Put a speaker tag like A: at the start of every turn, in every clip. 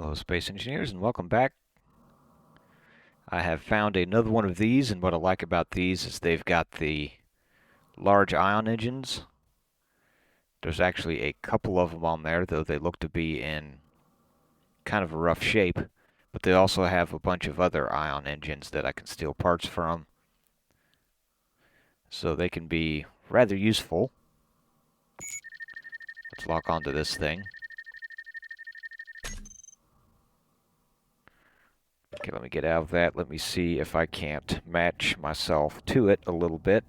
A: Hello, Space Engineers, and welcome back. I have found another one of these, and what I like about these is they've got the large ion engines. There's actually a couple of them on there, though they look to be in kind of a rough shape. But they also have a bunch of other ion engines that I can steal parts from, so they can be rather useful. Let's lock onto this thing. Okay, let me get out of that. Let me see if I can't match myself to it a little bit.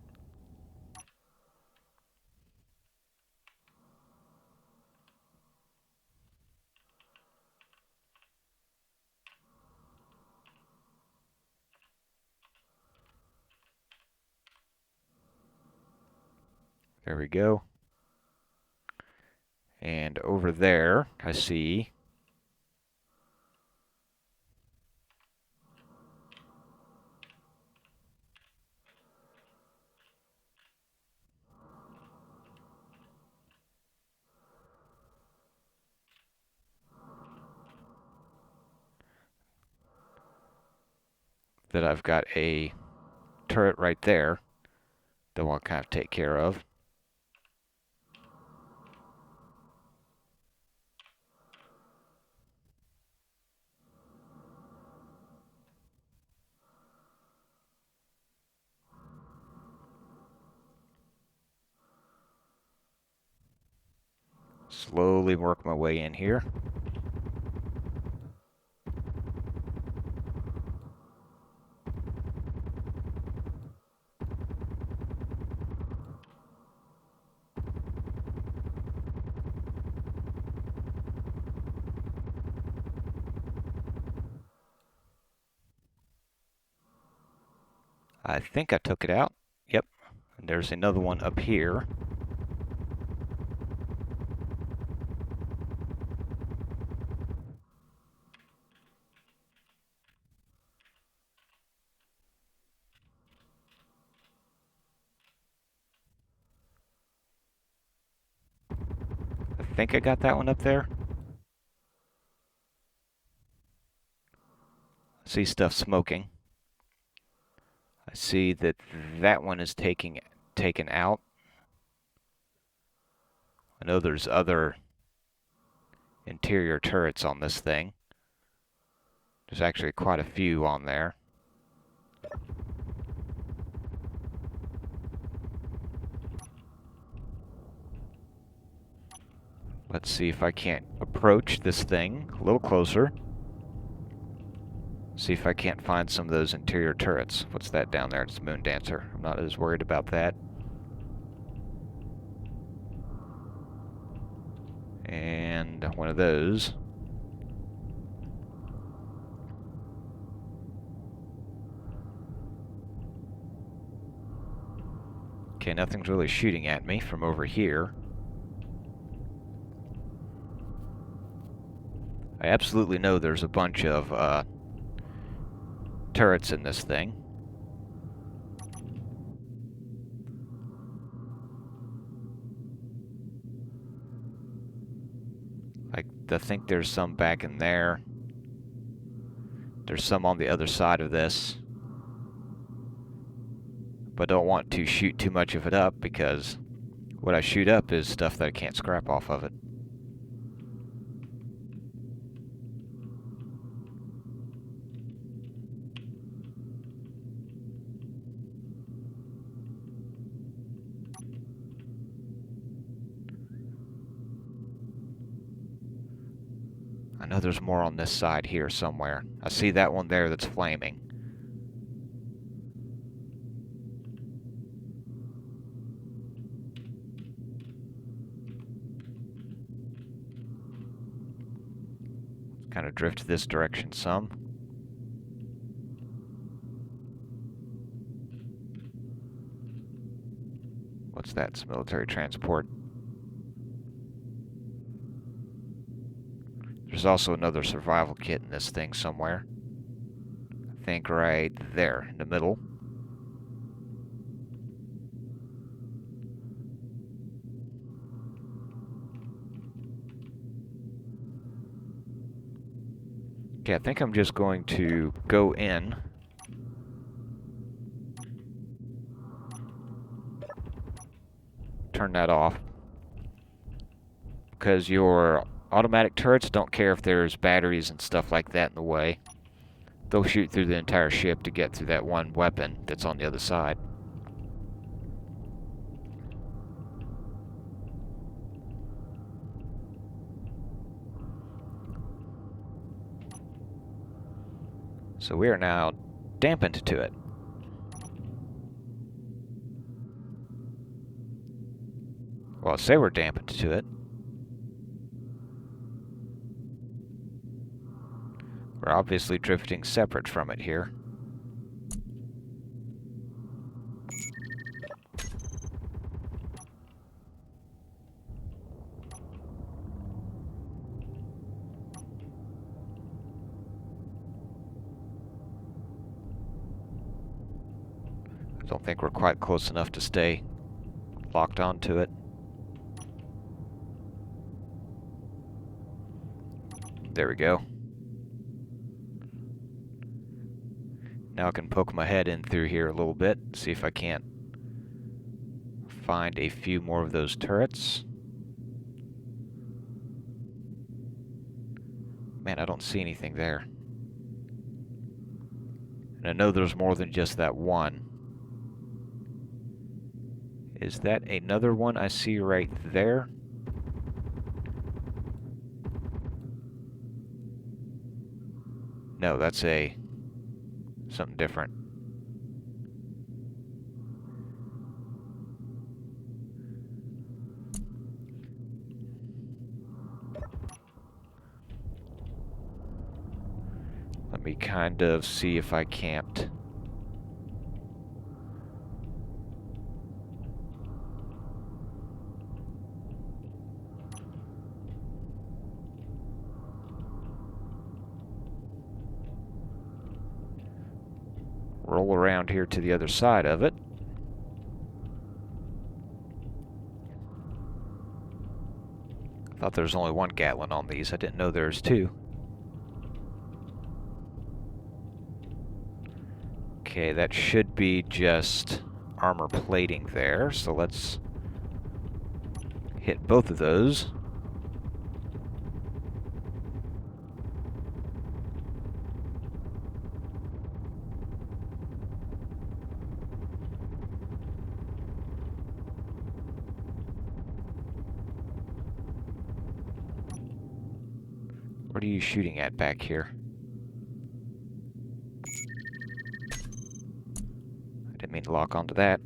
A: There we go. And over there, I see that I've got a turret right there that we'll kind of take care of. Slowly work my way in here. I think I took it out. Yep. And there's another one up here. I think I got that one up there. I see stuff smoking. I see that that one is taken out. I know there's other interior turrets on this thing. There's actually quite a few on there. Let's see if I can't approach this thing a little closer. See if I can't find some of those interior turrets. What's that down there? It's a Moon Dancer. I'm not as worried about that. And one of those. Okay, nothing's really shooting at me from over here. I absolutely know there's a bunch of turrets in this thing. I think there's some back in there. There's some on the other side of this. But I don't want to shoot too much of it up because what I shoot up is stuff that I can't scrap off of it. I know there's more on this side here somewhere. I see that one there that's flaming. Kind of drift this direction some. What's that? It's military transport. There's also another survival kit in this thing somewhere. I think right there in the middle. Okay, I think I'm just going to go in. Turn that off. Because your automatic turrets don't care if there's batteries and stuff like that in the way. They'll shoot through the entire ship to get through that one weapon that's on the other side. So we are now dampened to it. Well, say we're dampened to it. We're obviously drifting separate from it here. I don't think we're quite close enough to stay locked onto it. There we go. Now I can poke my head in through here a little bit, see if I can't find a few more of those turrets. Man, I don't see anything there. And I know there's more than just that one. Is that another one I see right there? No, that's something different. Let me kind of see if I can't. Roll around here to the other side of it. I thought there was only one Gatling on these. I didn't know there was two. Okay, that should be just armor plating there, so let's hit both of those. What are you shooting at back here? I didn't mean to lock onto that.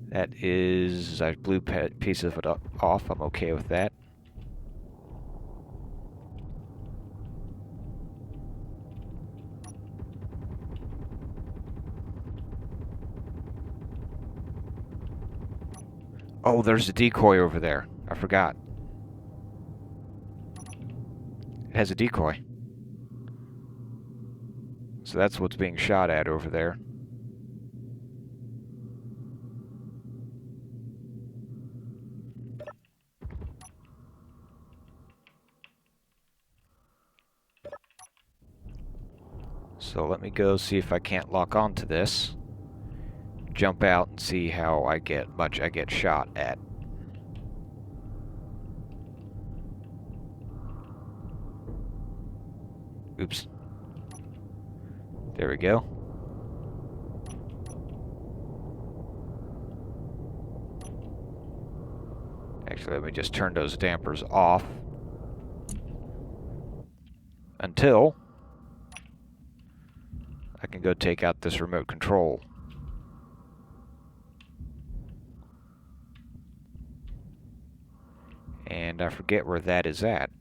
A: That is... I blew a piece of it off. I'm okay with that. Oh, there's a decoy over there. I forgot. It has a decoy. So that's what's being shot at over there. So let me go see if I can't lock onto this. Jump out and see how much I get shot at. Oops. There we go. Actually, let me just turn those dampers off until I can go take out this remote control. And I forget where that is at.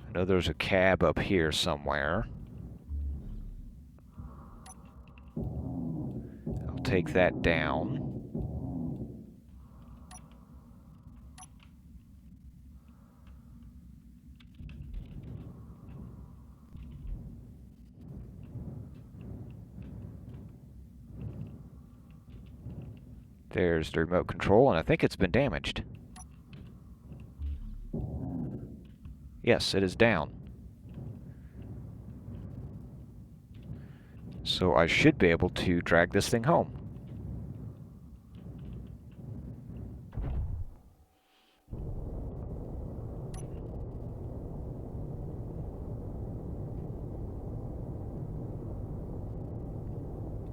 A: I know there's a cab up here somewhere. I'll take that down. There's the remote control, and I think it's been damaged. Yes, it is down. So I should be able to drag this thing home.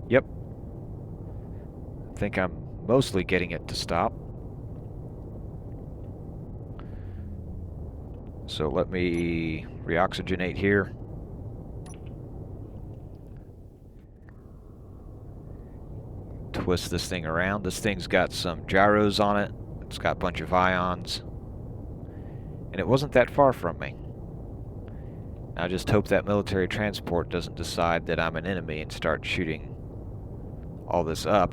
A: Yep. I think I'm mostly getting it to stop. So let me reoxygenate here. Twist this thing around. This thing's got some gyros on it. It's got a bunch of ions. And it wasn't that far from me. I just hope that military transport doesn't decide that I'm an enemy and start shooting all this up.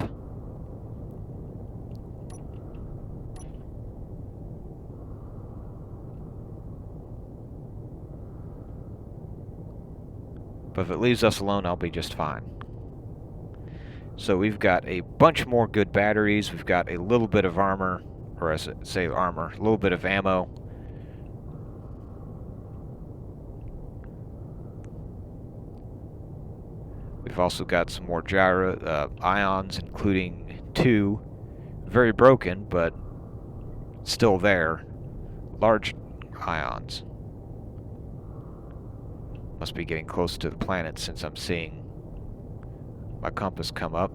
A: But if it leaves us alone, I'll be just fine. So we've got a bunch more good batteries. We've got a little bit of armor, or I say armor, a little bit of ammo. We've also got some more gyro ions, including 2, very broken, but still there, large ions. Must be getting close to the planet since I'm seeing my compass come up.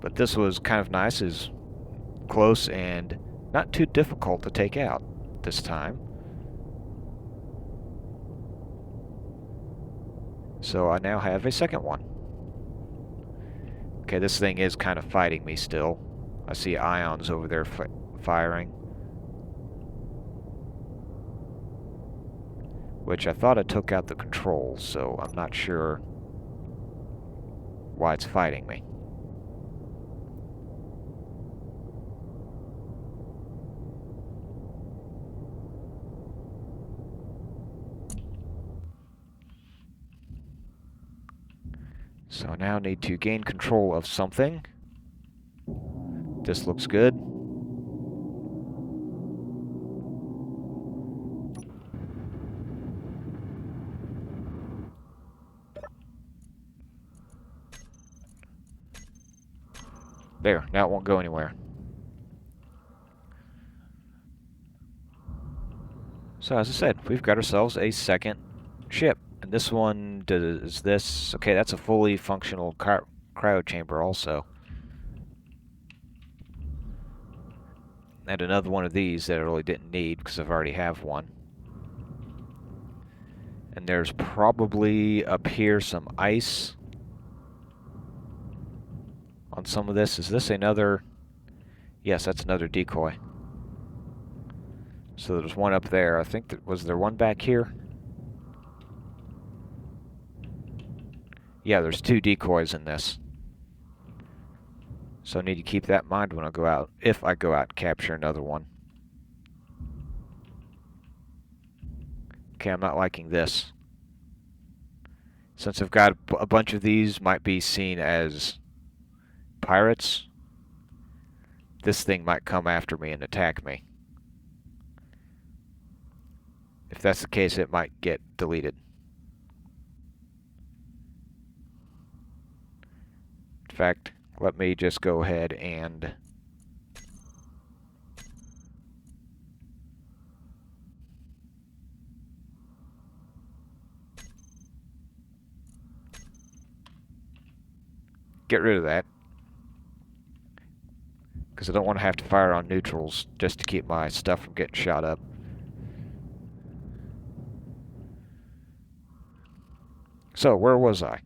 A: But this was kind of nice, is close and not too difficult to take out this time. So I now have a second one. Okay, this thing is kind of fighting me still. I see ions over there firing. Which I thought I took out the controls, so I'm not sure why it's fighting me. So I now need to gain control of something. This looks good. There, now it won't go anywhere. So as I said, we've got ourselves a second ship. And this one does this. Okay, that's a fully functional cryo chamber also. And another one of these that I really didn't need because I've already have one. And there's probably up here some ice on some of this. Is this another? Yes, that's another decoy. So there's one up there. I think was there one back here? Yeah, there's 2 decoys in this. So I need to keep that in mind when I go out, if I go out and capture another one. Okay, I'm not liking this. Since I've got a bunch of these, might be seen as pirates. This thing might come after me and attack me. If that's the case, it might get deleted. In fact, let me just go ahead and get rid of that, because I don't want to have to fire on neutrals just to keep my stuff from getting shot up. So, where was I?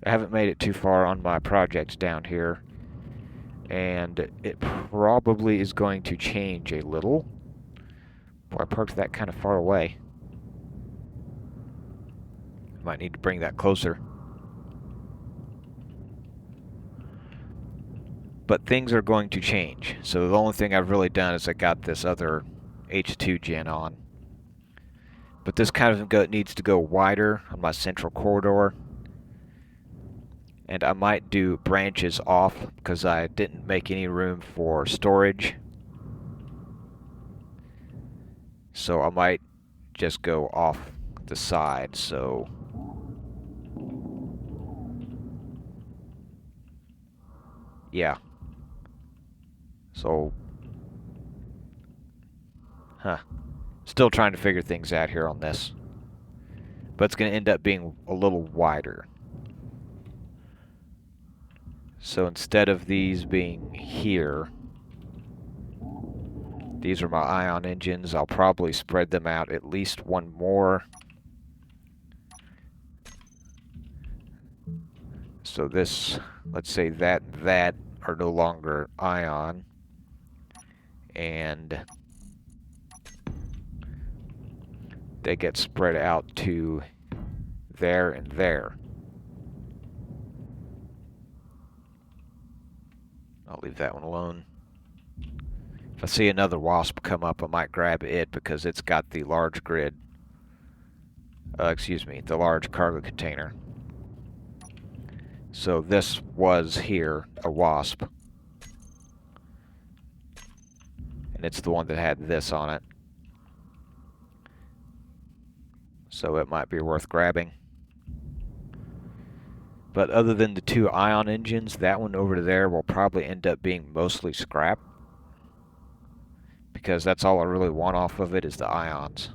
A: I haven't made it too far on my project down here, and it probably is going to change a little. Boy, I parked that kind of far away. Might need to bring that closer. But things are going to change. So the only thing I've really done is I got this other H2 gen on. But this kind of needs to go wider on my central corridor. And I might do branches off because I didn't make any room for storage. So I might just go off the side. So yeah. So still trying to figure things out here on this. But it's going to end up being a little wider. So instead of these being here, these are my ion engines. I'll probably spread them out at least one more. So this, let's say that and that are no longer ion. And they get spread out to there and there. I'll leave that one alone. If I see another wasp come up, I might grab it because it's got the large grid. The large cargo container. So this was here, a wasp. And it's the one that had this on it. So it might be worth grabbing. But other than the two ion engines, that one over there will probably end up being mostly scrap. Because that's all I really want off of it is the ions.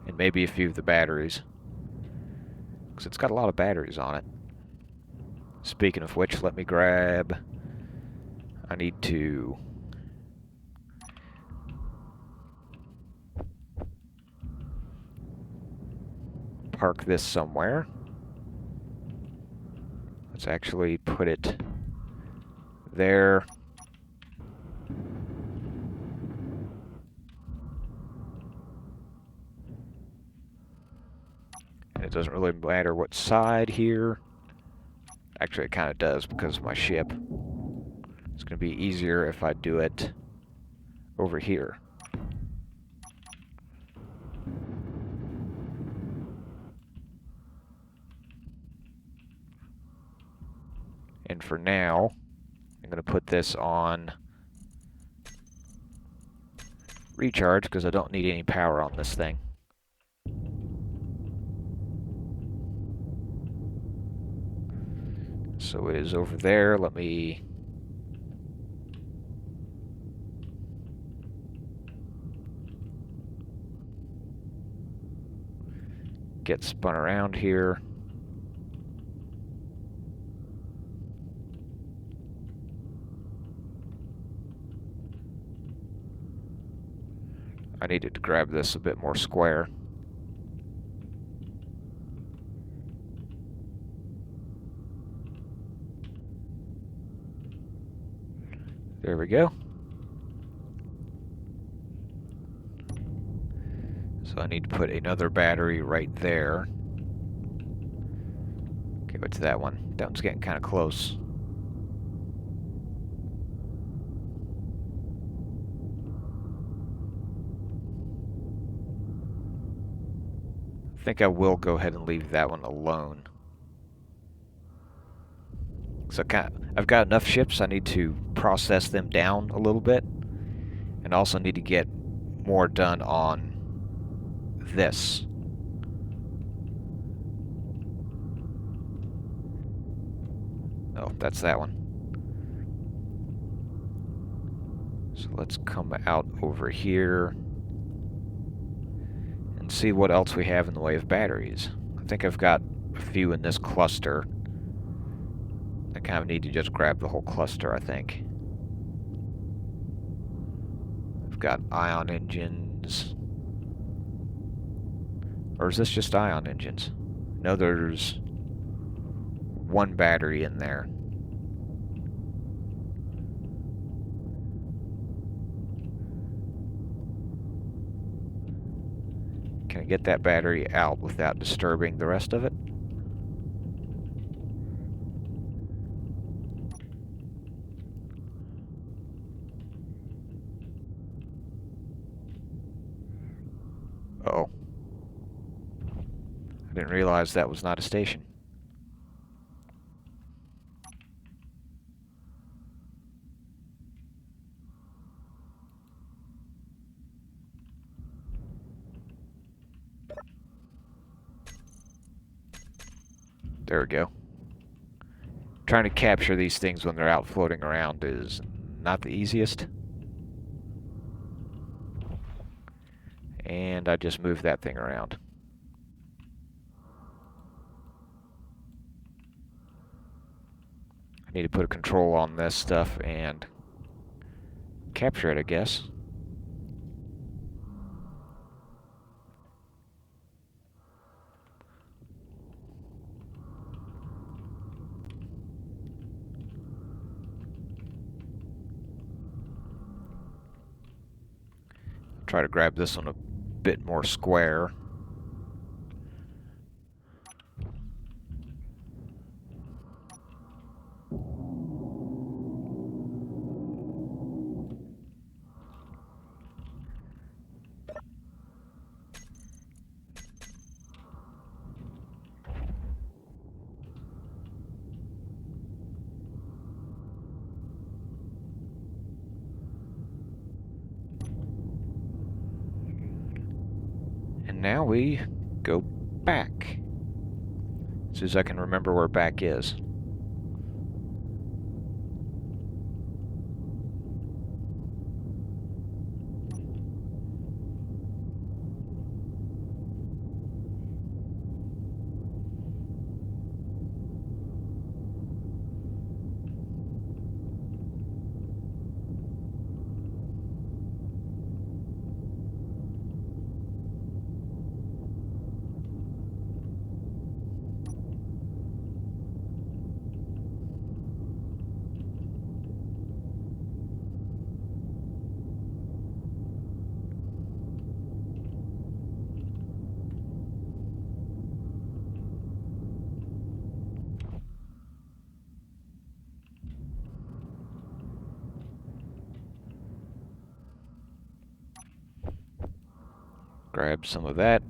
A: And maybe a few of the batteries. Because it's got a lot of batteries on it. Speaking of which, let me grab... I need to... park this somewhere. Let's actually put it there. And it doesn't really matter what side here. Actually, it kind of does because of my ship. It's going to be easier if I do it over here. And for now, I'm going to put this on recharge because I don't need any power on this thing. So it is over there. Let me get spun around here. I needed to grab this a bit more square. There we go. So I need to put another battery right there. Okay, what's that one? That one's getting kind of close. I think I will go ahead and leave that one alone. So I've got enough ships, I need to process them down a little bit. And also need to get more done on this. Oh, that's that one. So let's come out over here and see what else we have in the way of batteries. I think I've got a few in this cluster. I kind of need to just grab the whole cluster, I think. I've got ion engines. Or is this just ion engines? No, there's one battery in there. Can I get that battery out without disturbing the rest of it? Uh-oh. I didn't realize that was not a station. There we go. Trying to capture these things when they're out floating around is not the easiest. And I just moved that thing around. I need to put a control on this stuff and capture it, I guess. Try to grab this one a bit more square. And now we go back. As soon as I can remember where back is. Grab some of that.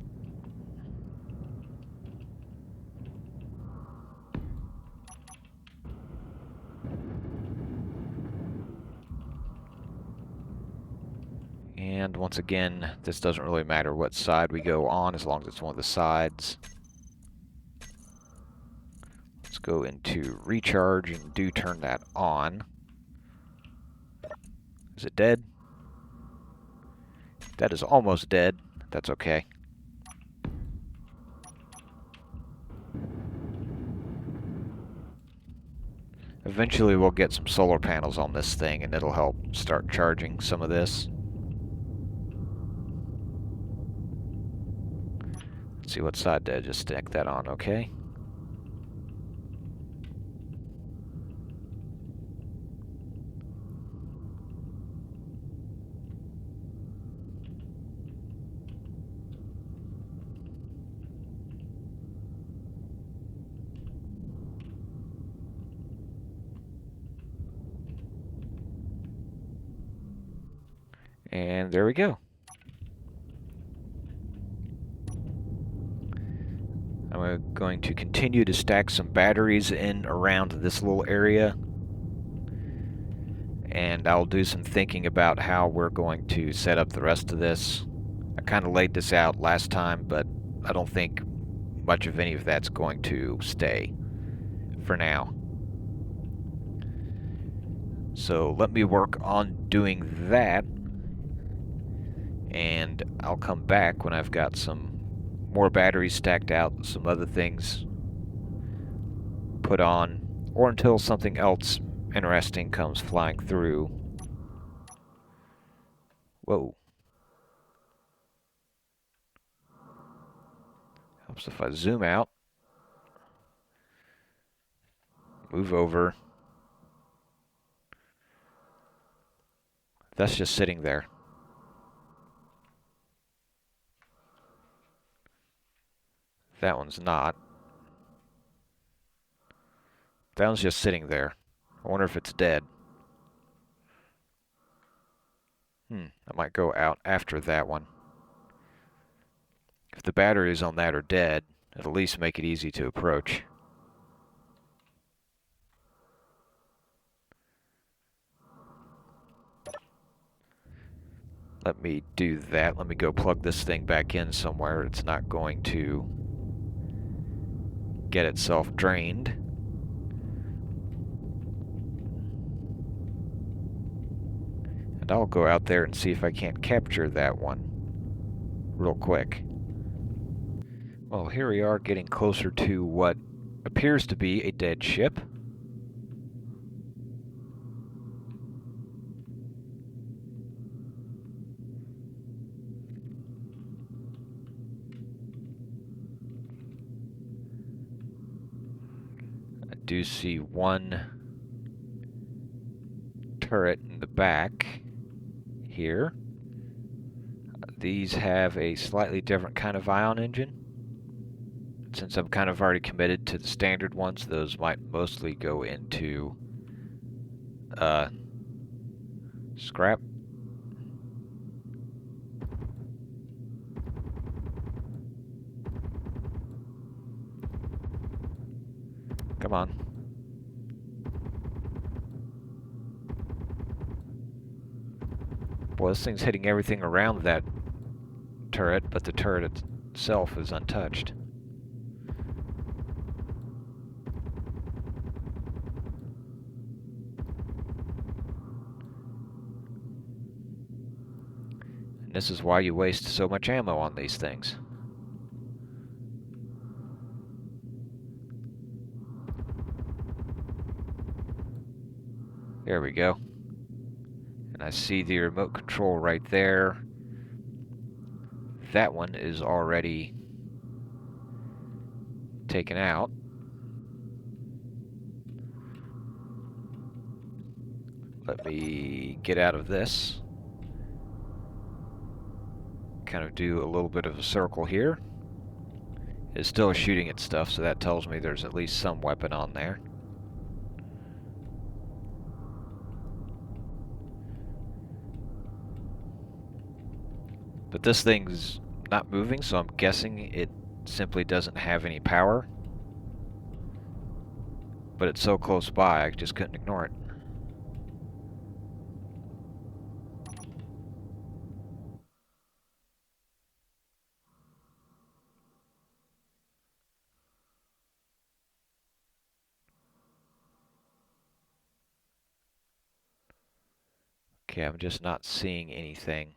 A: And once again, this doesn't really matter what side we go on as long as it's one of the sides. Let's go into recharge and do turn that on. Is it dead? That is almost dead. That's okay. Eventually we'll get some solar panels on this thing and it'll help start charging some of this. Let's see what side did I just stick that on, okay. And there we go. I'm going to continue to stack some batteries in around this little area. And I'll do some thinking about how we're going to set up the rest of this. I kind of laid this out last time, but I don't think much of any of that's going to stay for now. So let me work on doing that. And I'll come back when I've got some more batteries stacked out, some other things put on, or until something else interesting comes flying through. Whoa. Helps if I zoom out. Move over. That's just sitting there. That one's not. That one's just sitting there. I wonder if it's dead. I might go out after that one. If the batteries on that are dead, it'll at least make it easy to approach. Let me do that. Let me go plug this thing back in somewhere. It's not going to get itself drained. And I'll go out there and see if I can't capture that one real quick. Well, here we are getting closer to what appears to be a dead ship. I do see one turret in the back here. These have a slightly different kind of ion engine. Since I'm kind of already committed to the standard ones, those might mostly go into scrap. Come on. Boy, this thing's hitting everything around that turret, but the turret itself is untouched. And this is why you waste so much ammo on these things. There we go. And I see the remote control right there. That one is already taken out. Let me get out of this. Kind of do a little bit of a circle here. It's still shooting at stuff, so that tells me there's at least some weapon on there. But this thing's not moving, so I'm guessing it simply doesn't have any power. But it's so close by, I just couldn't ignore it. Okay, I'm just not seeing anything.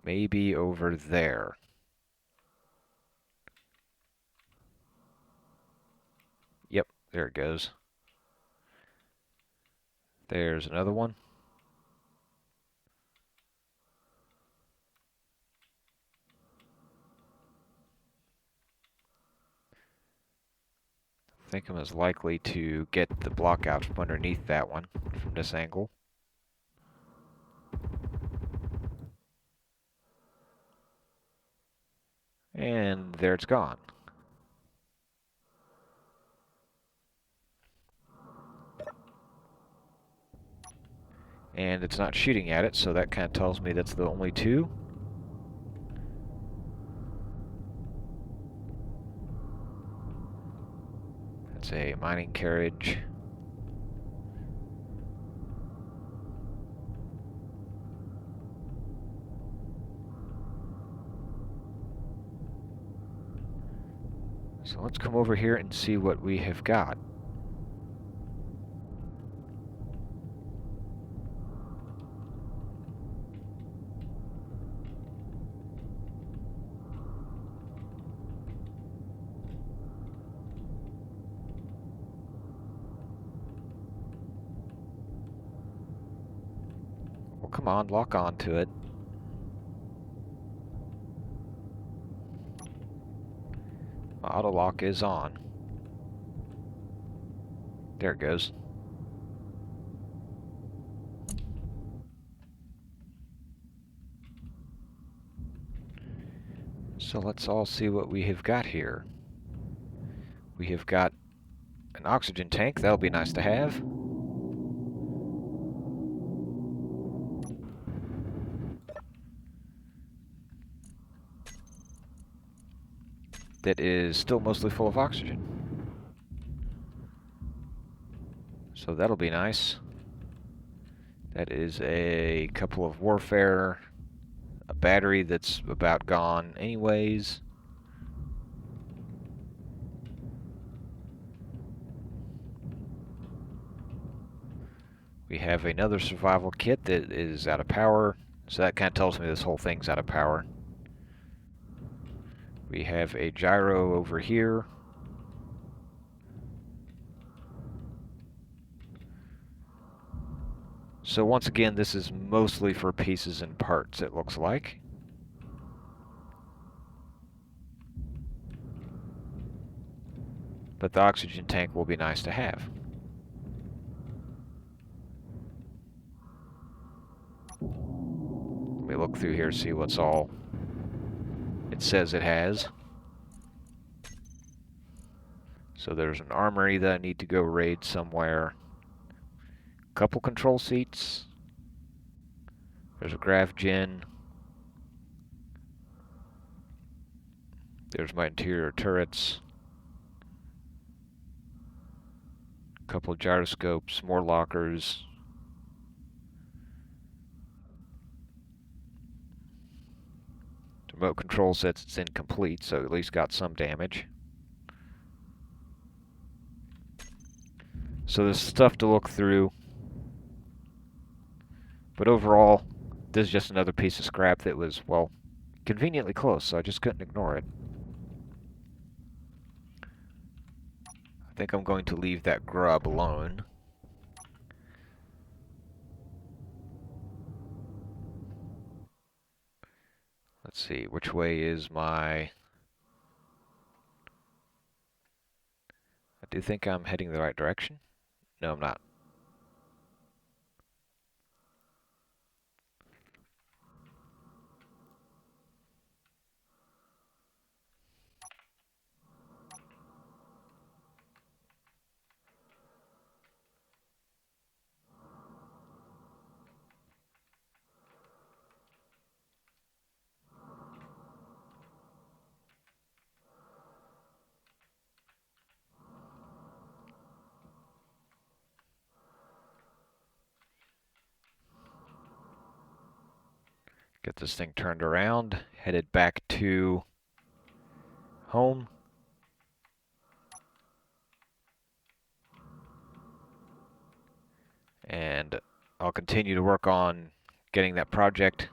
A: Maybe over there. Yep, there it goes. There's another one. I think I'm as likely to get the block out from underneath that one from this angle. And there it's gone. And it's not shooting at it, so that kind of tells me that's the only two. That's a mining carriage. So let's come over here and see what we have got. Well, come on, lock on to it. Auto lock is on. There it goes. So let's all see what we have got here. We have got an oxygen tank. That'll be nice to have. That is still mostly full of oxygen. So that'll be nice. That is a couple of warfare battery that's about gone anyways. We have another survival kit that is out of power, so that kind of tells me this whole thing's out of power. We have a gyro over here. So once again, this is mostly for pieces and parts, it looks like. But the oxygen tank will be nice to have. Let me look through here, see what's all it says it has. So there's an armory that I need to go raid somewhere. Couple control seats. There's a grav gen. There's my interior turrets. Couple of gyroscopes, more lockers. The remote control says it's incomplete, so at least got some damage. So there's stuff to look through. But overall, this is just another piece of scrap that was, well, conveniently close, so I just couldn't ignore it. I think I'm going to leave that grub alone. Let's see, which way is my... I do think I'm heading the right direction. No, I'm not. Get this thing turned around, headed back to home. And I'll continue to work on getting that project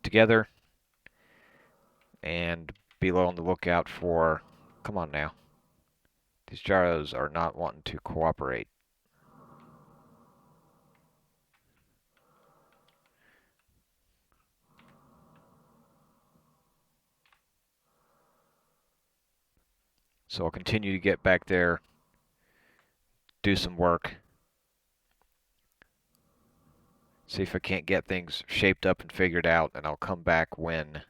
A: together and be on the lookout for... Come on now. These gyros are not wanting to cooperate. So I'll continue to get back there, do some work, see if I can't get things shaped up and figured out, and I'll come back when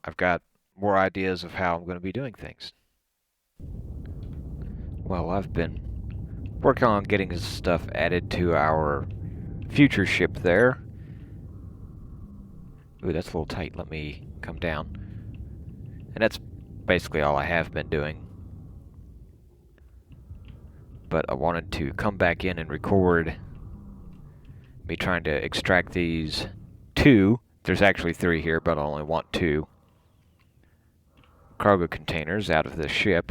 A: I've got more ideas of how I'm going to be doing things. Well, I've been working on getting this stuff added to our future ship there. Ooh, that's a little tight. Let me come down. And that's basically all I have been doing. But I wanted to come back in and record me trying to extract these two. There's actually 3 here, but I only want 2 cargo containers out of the ship.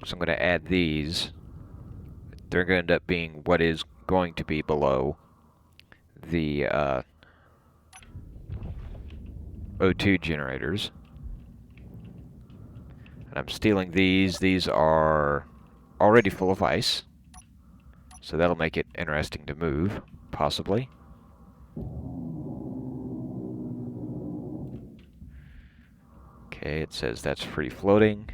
A: So I'm going to add these. They're going to end up being what is going to be below the O2 generators. And I'm stealing these. These are already full of ice, so that'll make it interesting to move, possibly. Okay, it says that's free floating.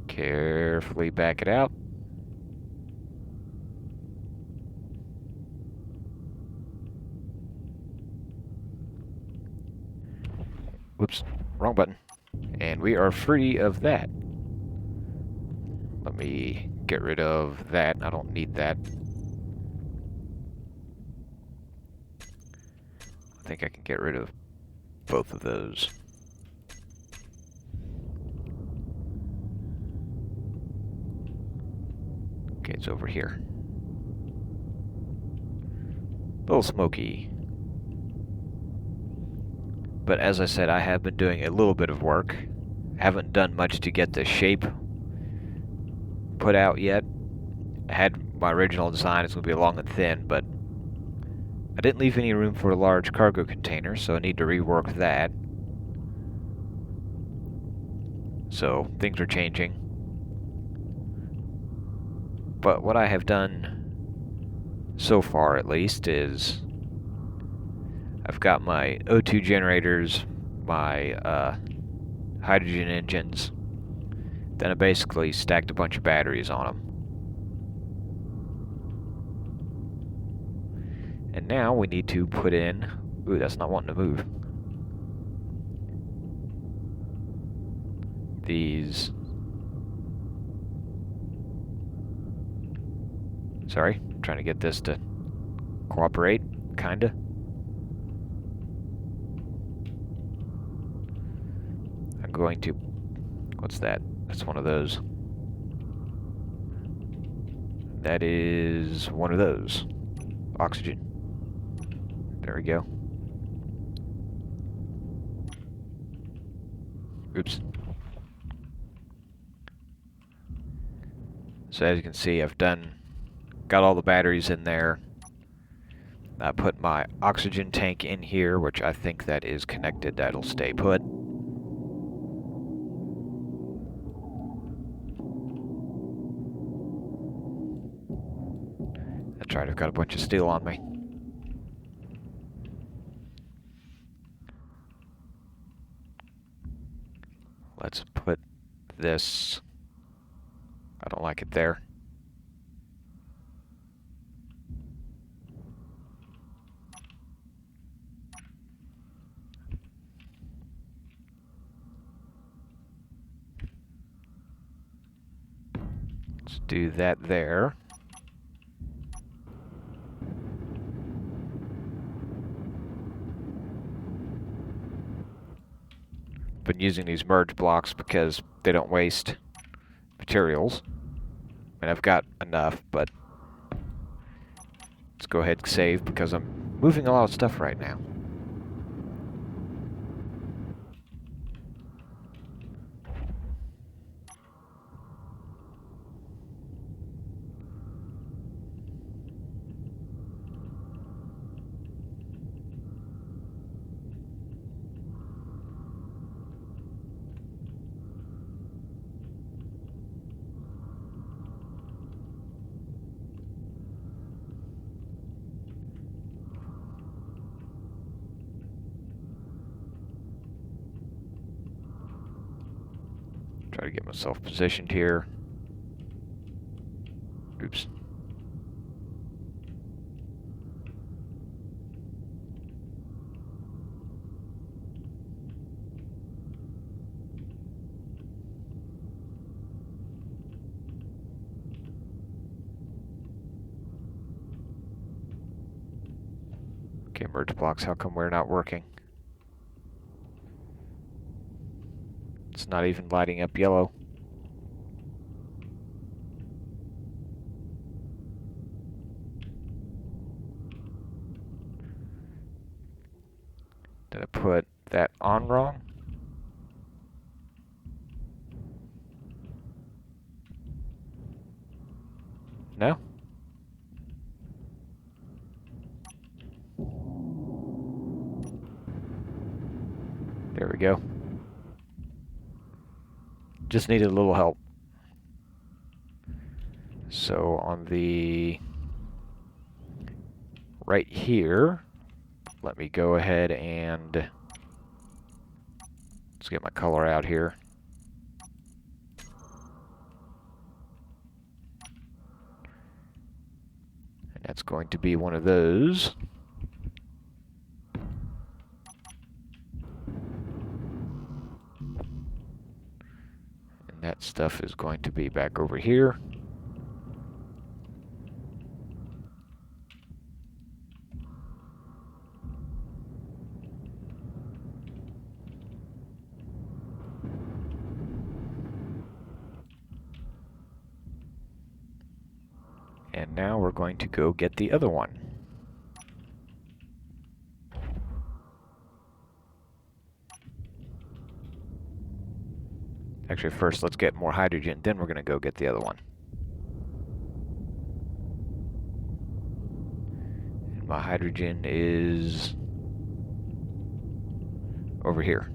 A: Carefully back it out. Whoops, wrong button. And we are free of that. Let me get rid of that. I don't need that. think I can get rid of both of those. Okay, it's over here. A little smoky. But as I said, I have been doing a little bit of work. Haven't done much to get the shape put out yet. I had my original design, it's going to be long and thin, but I didn't leave any room for a large cargo container, so I need to rework that. So things are changing. But what I have done so far, at least, is I've got my O2 generators, my hydrogen engines. Then I basically stacked a bunch of batteries on them. And now we need to put in... Ooh, that's not wanting to move. These... Sorry, I'm trying to get this to cooperate, kinda. I'm going to... What's that? That's one of those. That is one of those. Oxygen. There we go. Oops. So as you can see, got all the batteries in there. I put my oxygen tank in here, which I think that is connected. That'll stay put. That's right, I've got a bunch of steel on me. Let's put this... I don't like it there. Let's do that there. Been using these merge blocks because they don't waste materials. And I've got enough, but let's go ahead and save because I'm moving a lot of stuff right now. Try to get myself positioned here. Oops. Okay, merge blocks, how come we're not working? It's not even lighting up yellow. Did I put that on wrong? No? There we go. Just needed a little help. So on the right here, let me go ahead and let's get my color out here. And that's going to be one of those. That stuff is going to be back over here. now we're going to go get the other one. Actually, first let's get more hydrogen, then we're going to go get the other one. And my hydrogen is over here.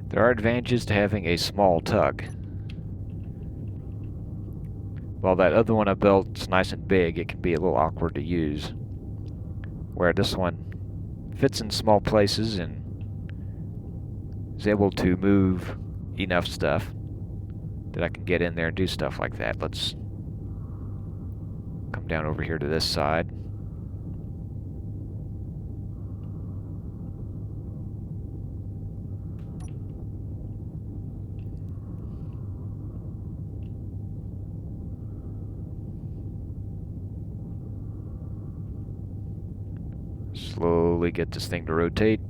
A: There are advantages to having a small tug. While that other one I built is nice and big, it can be a little awkward to use. Where this one fits in small places and is able to move enough stuff that I can get in there and do stuff like that. Let's come down over here to this side. Slowly get this thing to rotate.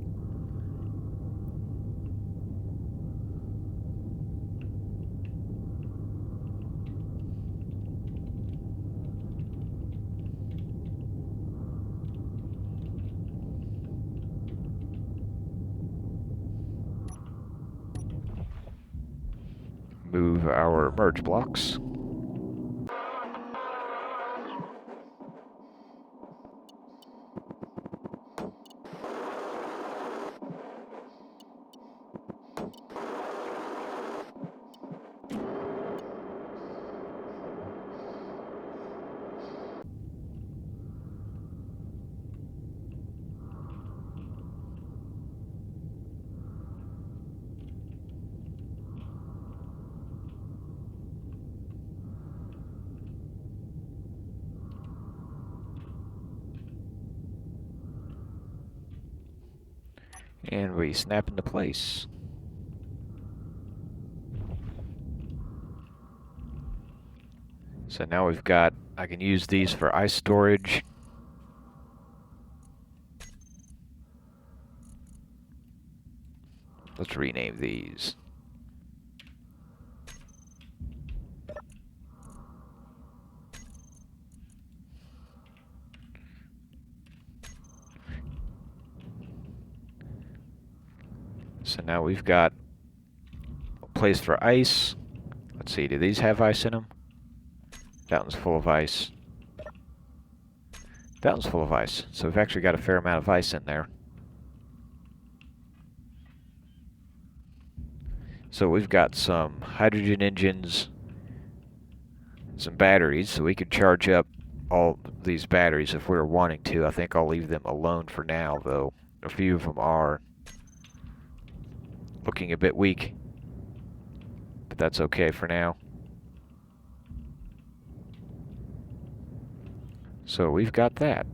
A: Move our merge blocks. And we snap into place. So now we've got, I can use these for ice storage. Let's rename these. So now we've got a place for ice. Let's see, do these have ice in them? That one's full of ice. That one's full of ice. So we've actually got a fair amount of ice in there. So we've got some hydrogen engines, some batteries, so we could charge up all these batteries if we were wanting to. I think I'll leave them alone for now, though. A few of them are looking a bit weak, but that's okay for now. So we've got that.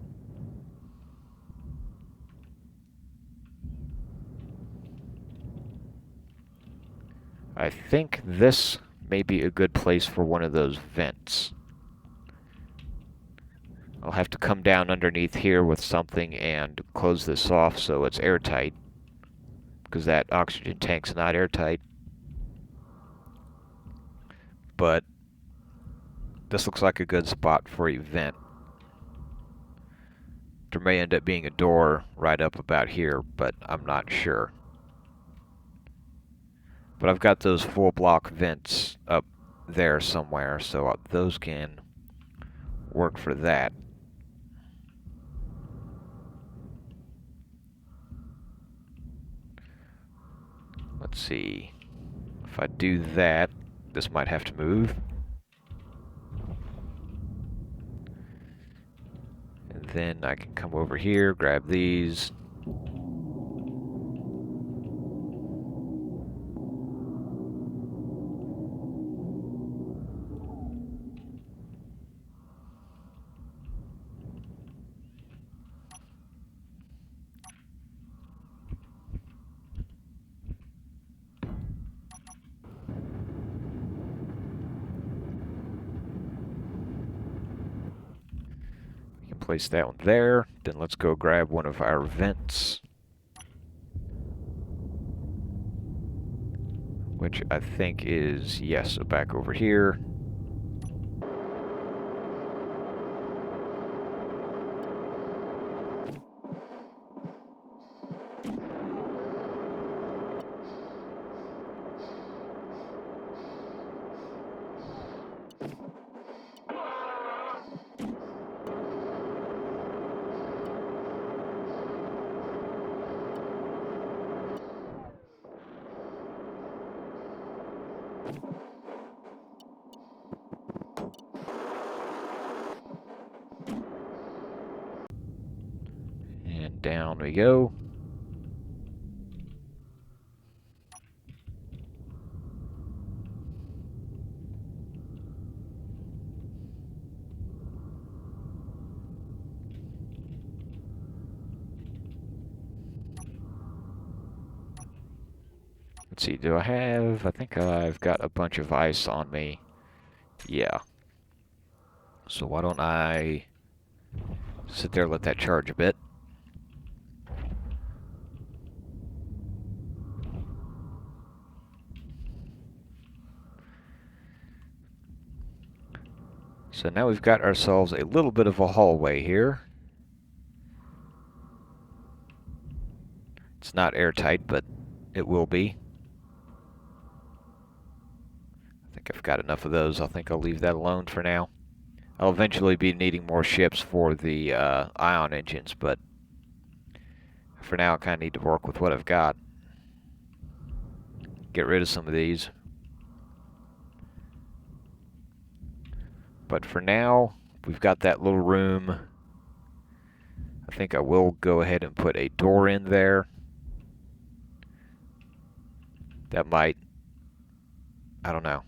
A: I think this may be a good place for one of those vents. I'll have to come down underneath here with something and close this off so it's airtight, because that oxygen tank's not airtight. But this looks like a good spot for a vent. There may end up being a door right up about here, but I'm not sure. But I've got those full block vents up there somewhere, so those can work for that. Let's see. If I do that, this might have to move. And then I can come over here, grab these. Place that one there. Then let's go grab one of our vents, which I think is, yes, so back over here. And down we go. Let's see, I think I've got a bunch of ice on me. Yeah. So why don't I sit there, let that charge a bit. So now we've got ourselves a little bit of a hallway here. It's not airtight, but it will be. I think I've got enough of those. I think I'll leave that alone for now. I'll eventually be needing more ships for the ion engines, but for now I kind of need to work with what I've got. Get rid of some of these. But for now, we've got that little room. I think I will go ahead and put a door in there. That might, I don't know.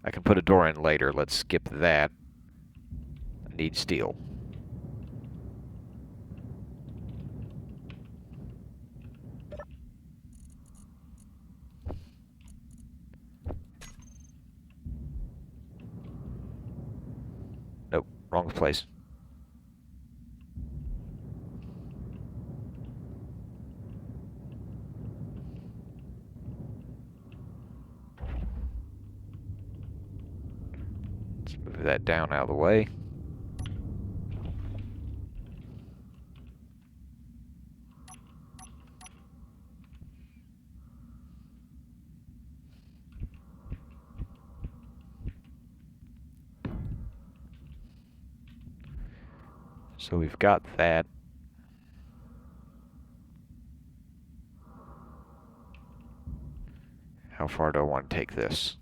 A: I can put a door in later. Let's skip that. I need steel. Nope, wrong place. Let's move that down out of the way. So we've got that. How far do I want to take this?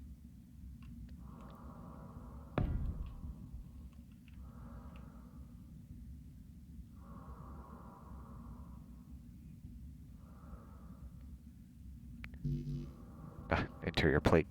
A: Interior plate.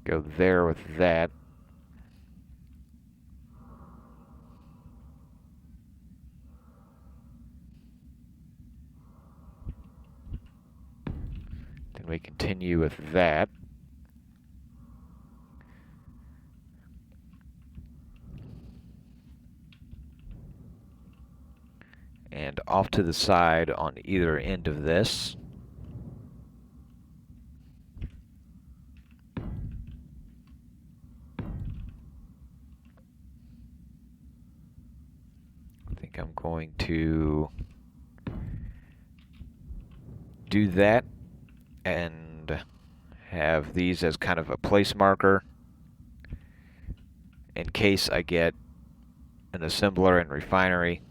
A: Go there with that. Then we continue with that. And off to the side on either end of this. I think I'm going to do that and have these as kind of a place marker in case I get an assembler and refinery.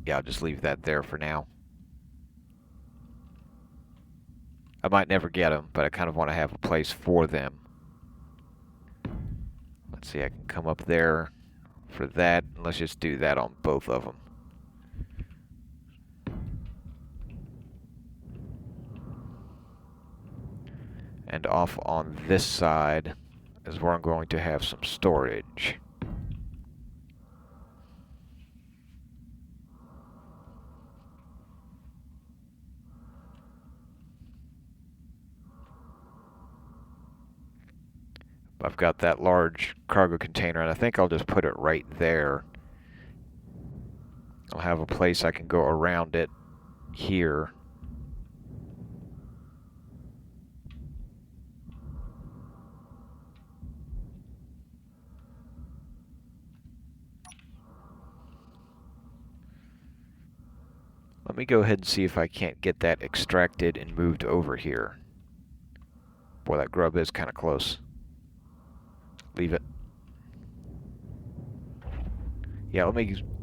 A: Yeah, I'll just leave that there for now. I might never get them, but I kind of want to have a place for them. Let's see, I can come up there for that. Let's just do that on both of them. And off on this side is where I'm going to have some storage. I've got that large cargo container, and I think I'll just put it right there. I'll have a place I can go around it here. Let me go ahead and see if I can't get that extracted and moved over here. Boy, that grub is kind of close. Leave it. Yeah,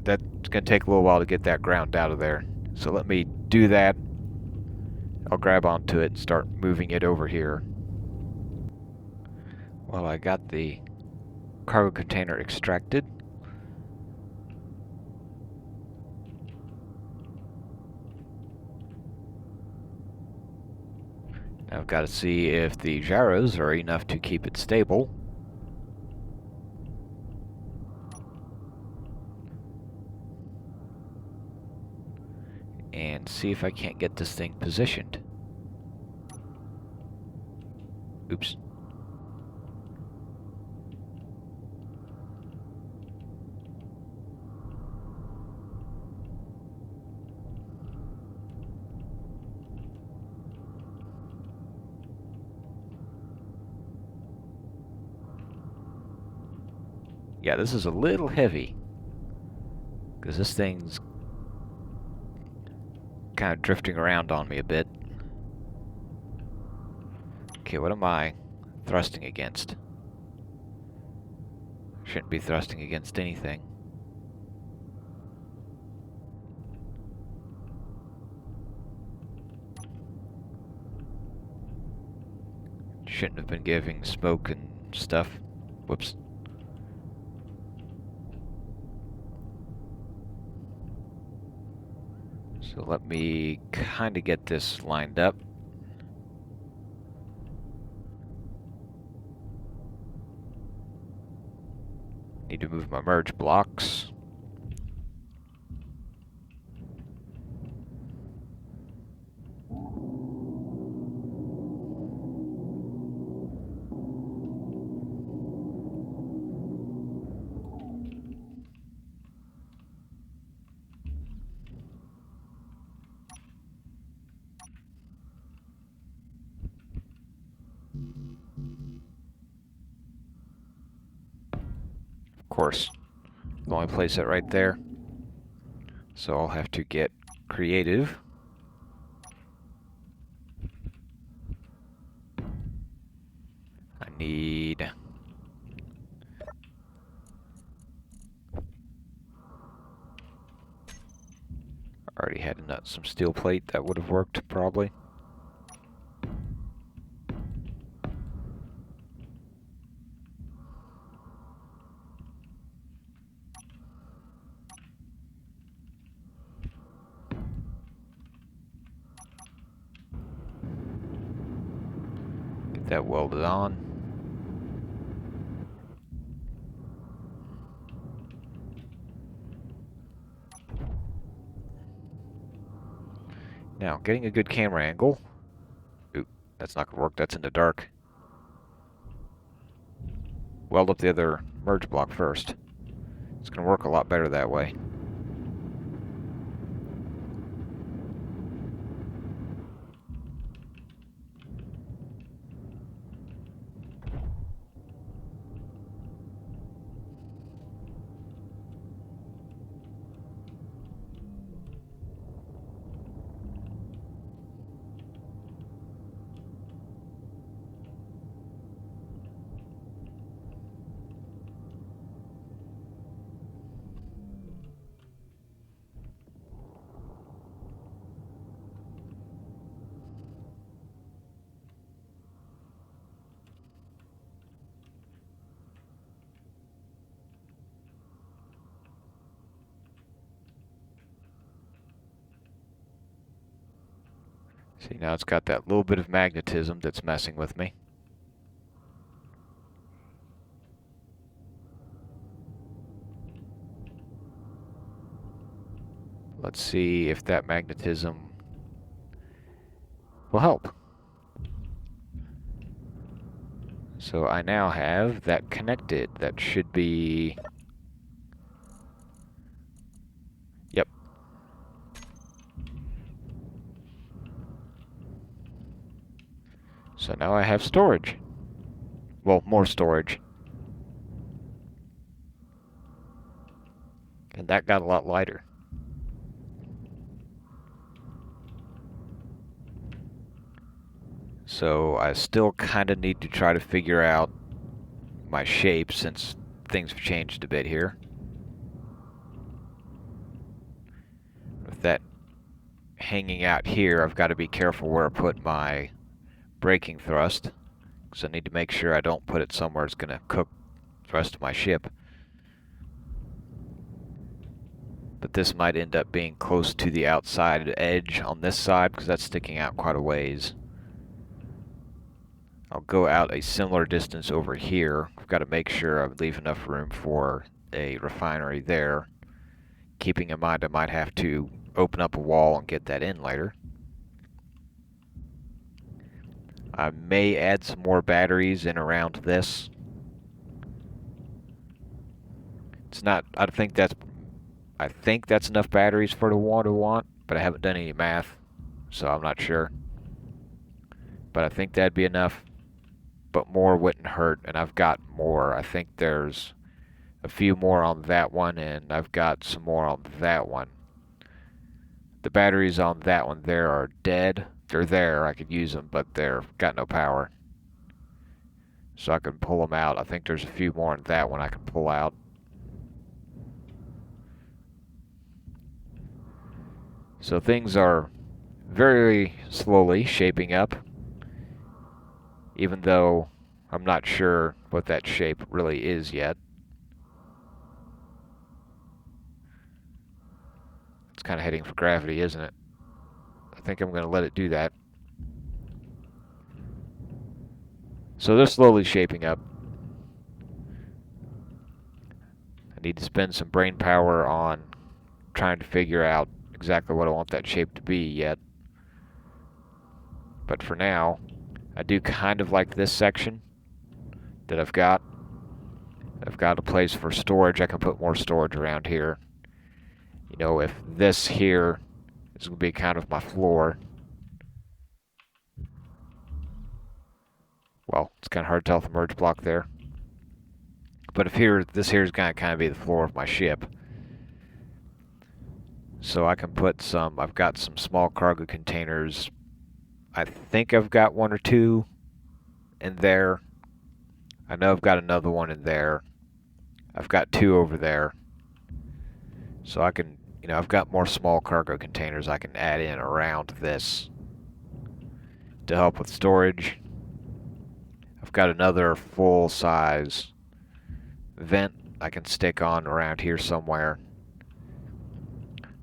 A: that's going to take a little while to get that ground out of there. So let me do that. I'll grab onto it and start moving it over here. Well, I got the cargo container extracted. Now I've got to see if the gyros are enough to keep it stable. And see if I can't get this thing positioned. Oops. Yeah, this is a little heavy, because this thing's kind of drifting around on me a bit. Okay, what am I thrusting against? Shouldn't be thrusting against anything. Shouldn't have been giving smoke and stuff. Whoops. So let me kind of get this lined up. Need to move my merge blocks. Of course, I'll only place it right there. So I'll have to get creative. I need already had some steel plate that would have worked probably. Get that welded on. Now, getting a good camera angle. Oop, that's not gonna work, that's in the dark. Weld up the other merge block first. It's gonna work a lot better that way. See, now it's got that little bit of magnetism that's messing with me. Let's see if that magnetism will help. So I now have that connected. That should be... Yep. So now I have storage. Well, more storage. And that got a lot lighter. So I still kind of need to try to figure out my shape since things have changed a bit here. With that hanging out here, I've got to be careful where I put my braking thrust, because I need to make sure I don't put it somewhere it's going to cook the rest of my ship. But this might end up being close to the outside edge on this side, because that's sticking out quite a ways. I'll go out a similar distance over here. I've got to make sure I leave enough room for a refinery there, keeping in mind I might have to open up a wall and get that in later. I may add some more batteries in around this. It's not, I think that's enough batteries for the one I want, but I haven't done any math, so I'm not sure. But I think that'd be enough, but more wouldn't hurt, and I've got more. I think there's a few more on that one, and I've got some more on that one. The batteries on that one there are dead. They're there, I could use them, but they've got no power. So I can pull them out. I think there's a few more on that one I can pull out. So things are very slowly shaping up, even though I'm not sure what that shape really is yet. It's kind of heading for gravity, isn't it? I think I'm going to let it do that. So they're slowly shaping up. I need to spend some brain power on trying to figure out exactly what I want that shape to be yet. But for now, I do kind of like this section that I've got. I've got a place for storage. I can put more storage around here. You know, if this here is going to be kind of my floor. Well, it's kind of hard to tell with the merge block there. But if this here is going to kind of be the floor of my ship. So I can put some, I've got some small cargo containers. I think I've got one or two in there. I know I've got another one in there. I've got two over there. So I can, you know, I've got more small cargo containers I can add in around this to help with storage. I've got another full-size vent I can stick on around here somewhere,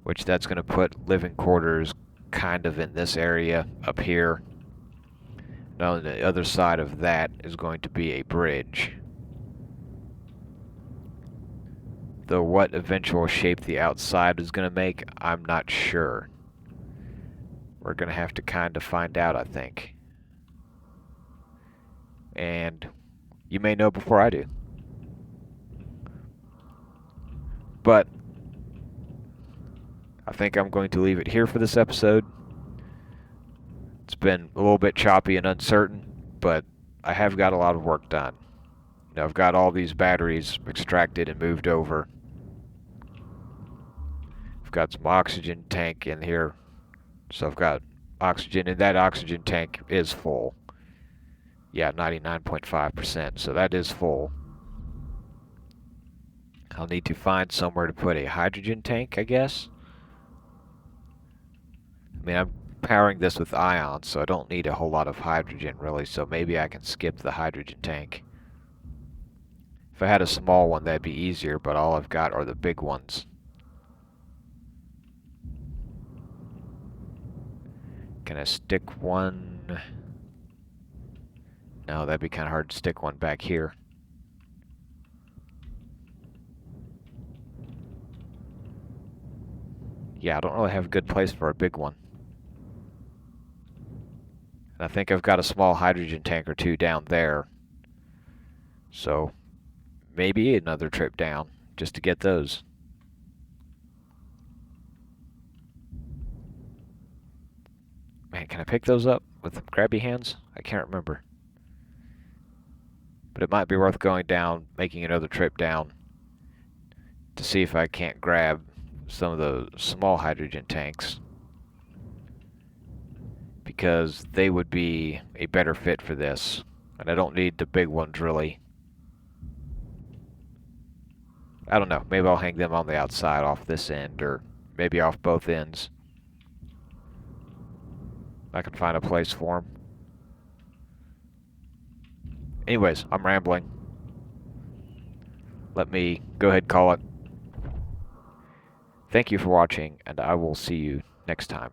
A: which that's going to put living quarters kind of in this area up here. Now on the other side of that is going to be a bridge. Though what eventual shape the outside is going to make, I'm not sure. We're going to have to kind of find out, I think. And you may know before I do. But I think I'm going to leave it here for this episode. It's been a little bit choppy and uncertain, but I have got a lot of work done. You know, I've got all these batteries extracted and moved over. I've got some oxygen tank in here. So I've got oxygen, and that oxygen tank is full. Yeah, 99.5%, so that is full. I'll need to find somewhere to put a hydrogen tank, I guess. I mean, I'm powering this with ions, so I don't need a whole lot of hydrogen, really, so maybe I can skip the hydrogen tank. If I had a small one, that'd be easier, but all I've got are the big ones. Can I stick one? No, that'd be kind of hard to stick one back here. Yeah, I don't really have a good place for a big one. And I think I've got a small hydrogen tank or two down there. So maybe another trip down just to get those. Man, can I pick those up with grabby hands? I can't remember. But it might be worth going down, making another trip down to see if I can't grab some of the small hydrogen tanks, because they would be a better fit for this. And I don't need the big ones really. I don't know, maybe I'll hang them on the outside off this end, or maybe off both ends. I can find a place for them. Anyways, I'm rambling. Let me go ahead and call it. Thank you for watching, and I will see you next time.